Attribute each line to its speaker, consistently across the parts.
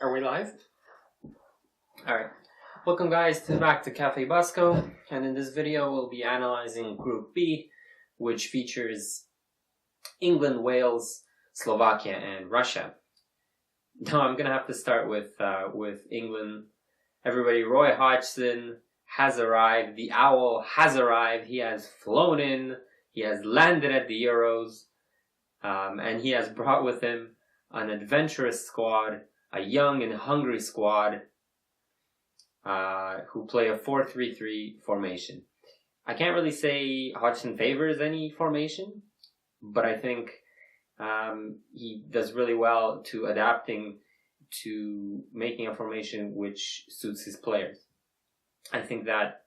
Speaker 1: Are we live? Alright. Welcome guys back to Cafe BuzzCo, and in this video we'll be analyzing Group B, which features England, Wales, Slovakia, and Russia. Now I'm gonna have to start with England. Everybody, Roy Hodgson has arrived. The Owl has arrived. He has flown in. He has landed at the Euros, and he has brought with him an adventurous squad, a young and hungry squad who play a 4-3-3 formation. I can't really say Hodgson favors any formation, but I think he does really well to adapting to making a formation which suits his players. I think that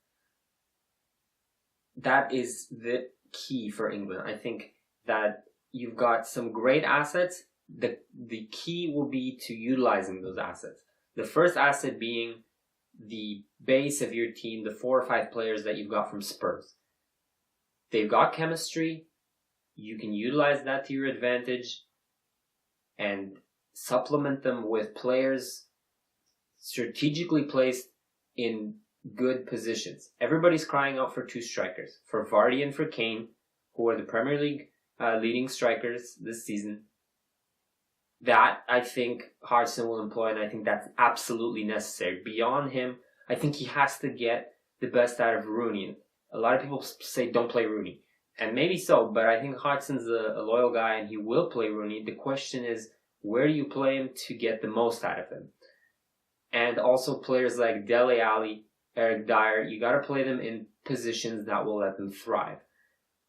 Speaker 1: is the key for England. I think that you've got some great assets. The key will be to utilizing those assets. The first asset being the base of your team, the 4 or 5 players that you've got from Spurs. They've got chemistry. You can utilize that to your advantage and supplement them with players strategically placed in good positions. Everybody's crying out for 2 strikers, for Vardy and for Kane, who are the Premier League leading strikers this season. That, I think, Hodgson will employ, and I think that's absolutely necessary. Beyond him, I think he has to get the best out of Rooney. A lot of people say don't play Rooney, and maybe so, but I think Hodgson's a loyal guy, and he will play Rooney. The question is, where do you play him to get the most out of him? And also players like Dele Alli, Eric Dyer, you got to play them in positions that will let them thrive.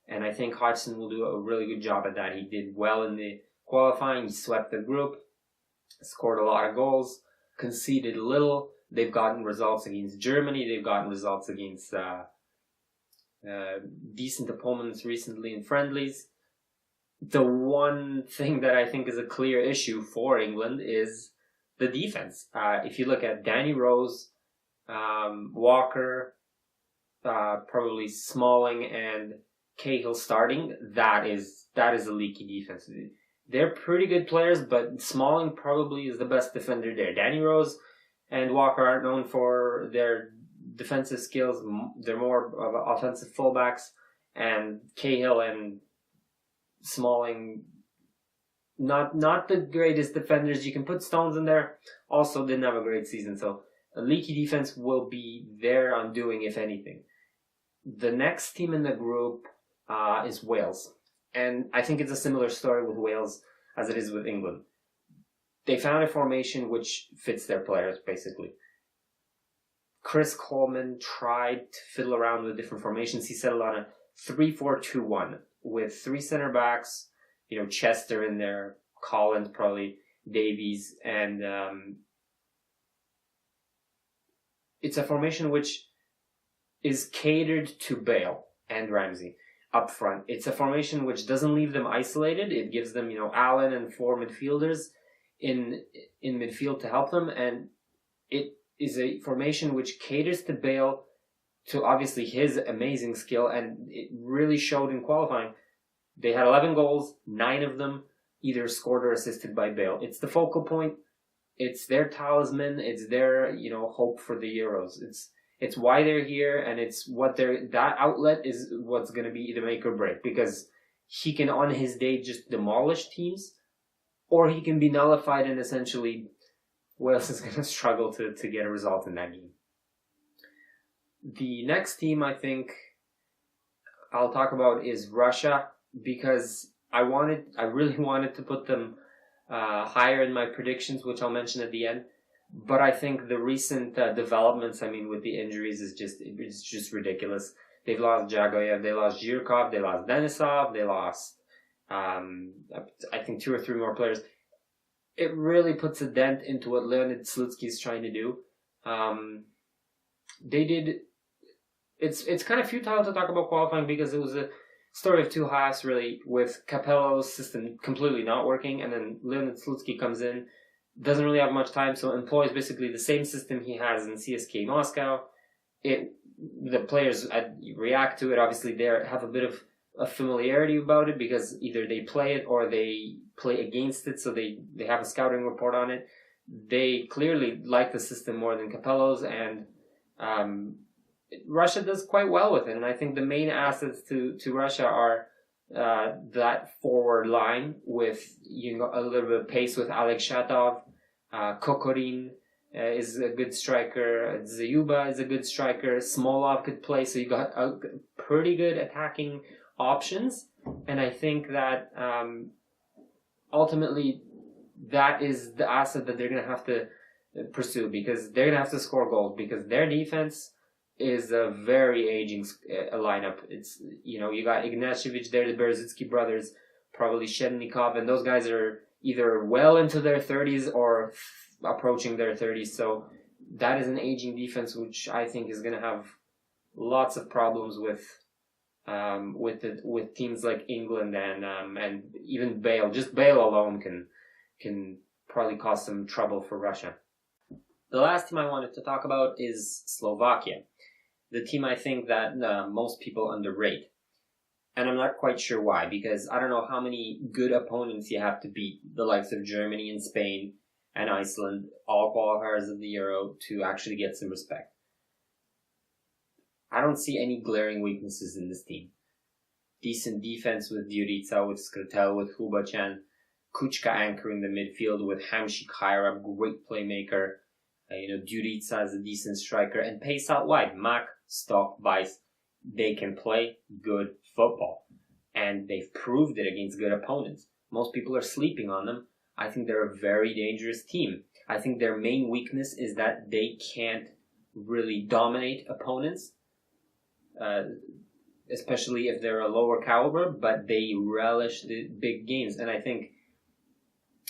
Speaker 1: And I think Hodgson will do a really good job at that. He did well in the qualifying. He swept the group, scored a lot of goals, conceded little. They've gotten results against Germany. They've gotten results against decent opponents recently in friendlies. The one thing that I think is a clear issue for England is the defense. If you look at Danny Rose, Walker, probably Smalling, and Cahill starting, that is a leaky defense. They're pretty good players, but Smalling probably is the best defender there. Danny Rose and Walker aren't known for their defensive skills. They're more of offensive fullbacks. And Cahill and Smalling, not the greatest defenders. You can put Stones in there. Also didn't have a great season. So a leaky defense will be their undoing, if anything. The next team in the group is Wales. And I think it's a similar story with Wales as it is with England. They found a formation which fits their players, basically. Chris Coleman tried to fiddle around with different formations. He settled on a 3-4-2-1 with 3 center backs, Chester in there, Collins probably, Davies, and it's a formation which is catered to Bale and Ramsey up front. It's a formation which doesn't leave them isolated. It gives them, Allen and 4 midfielders in midfield to help them, and it is a formation which caters to Bale, to obviously his amazing skill, and it really showed in qualifying. They had 11 goals, 9 of them either scored or assisted by Bale. It's the focal point. It's their talisman. It's their, hope for the Euros. It's why they're here, and it's what that outlet is what's going to be the make or break, because he can, on his day, just demolish teams, or he can be nullified, and essentially Wales is going to struggle to get a result in that game. The next team I think I'll talk about is Russia, because I really wanted to put them higher in my predictions, which I'll mention at the end. But I think the recent developments, with the injuries, it's just ridiculous. They've lost Jagoyev, they lost Zhirkov, they lost Denisov, they lost, I think 2 or 3 more players. It really puts a dent into what Leonid Slutsky is trying to do. It's kind of futile to talk about qualifying, because it was a story of 2 halves, really, with Capello's system completely not working, and then Leonid Slutsky comes in, doesn't really have much time, so employs basically the same system he has in CSK Moscow. The players react to it. Obviously, they have a bit of a familiarity about it, because either they play it or they play against it, so they have a scouting report on it. they clearly like the system more than Capello's, and Russia does quite well with it. And I think the main assets to Russia are that forward line with a little bit of pace with Alex Shatov, Kokorin is a good striker, Zayuba is a good striker, Smolov could play, so you got a pretty good attacking options. And I think that ultimately that is the asset that they're going to have to pursue, because they're going to have to score goals, because their defense is a very aging lineup. It's, you got Ignashevich there, the Berezitsky brothers, probably Shednikov, and those guys are either well into their 30s or approaching their 30s. So that is an aging defense, which I think is going to have lots of problems with teams like England and even Bale. Just Bale alone can probably cause some trouble for Russia. The last team I wanted to talk about is Slovakia, the team I think that most people underrate. And I'm not quite sure why, because I don't know how many good opponents you have to beat, the likes of Germany and Spain and Iceland, all qualifiers of the Euro, to actually get some respect. I don't see any glaring weaknesses in this team. Decent defense with Durica, with Skrtel, with Hubachan, Kuchka anchoring the midfield with Hamšík higher up, great playmaker. Durica is a decent striker, and pace out wide. Mak, Stock, Weiss, they can play good football, and they've proved it against good opponents. Most people are sleeping on them. I think they're a very dangerous team. I think their main weakness is that they can't really dominate opponents, especially if they're a lower caliber, but they relish the big games. And I think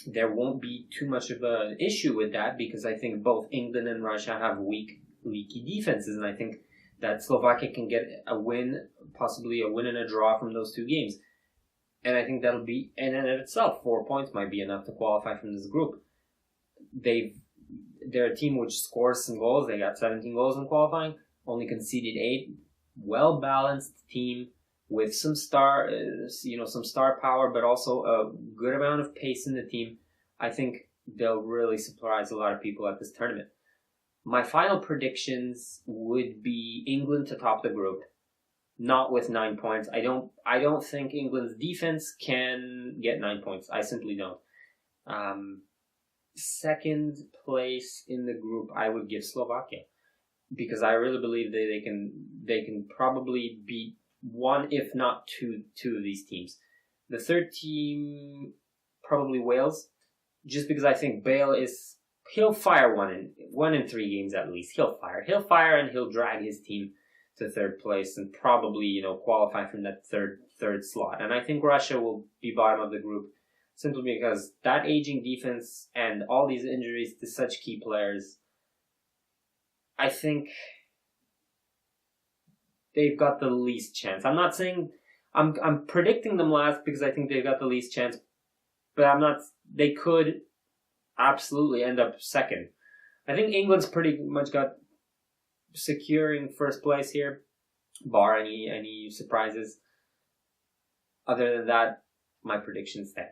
Speaker 1: there won't be too much of an issue with that, because I think both England and Russia have weak, leaky defenses, and I think that Slovakia can get a win, possibly a win and a draw from those two games. And I think that'll be, in and of itself, 4 points might be enough to qualify from this group. They're a team which scores some goals. They got 17 goals in qualifying, only conceded 8. Well-balanced team with some star power, but also a good amount of pace in the team. I think they'll really surprise a lot of people at this tournament. My final predictions would be England to top the group, not with 9 points. I don't think England's defense can get 9 points. I simply don't. Second place in the group, I would give Slovakia, because I really believe they can probably beat one, if not two of these teams. The third team, probably Wales, just because I think Bale he'll fire one in 3 games at least. He'll fire and he'll drag his team to third place and probably qualify from that third slot. And I think Russia will be bottom of the group, simply because that aging defense and all these injuries to such key players, I think they've got the least chance. I'm not saying I'm predicting them last because I think they've got the least chance, but they could absolutely end up second. I think England's pretty much got securing first place here, bar any surprises. Other than that, my predictions stand.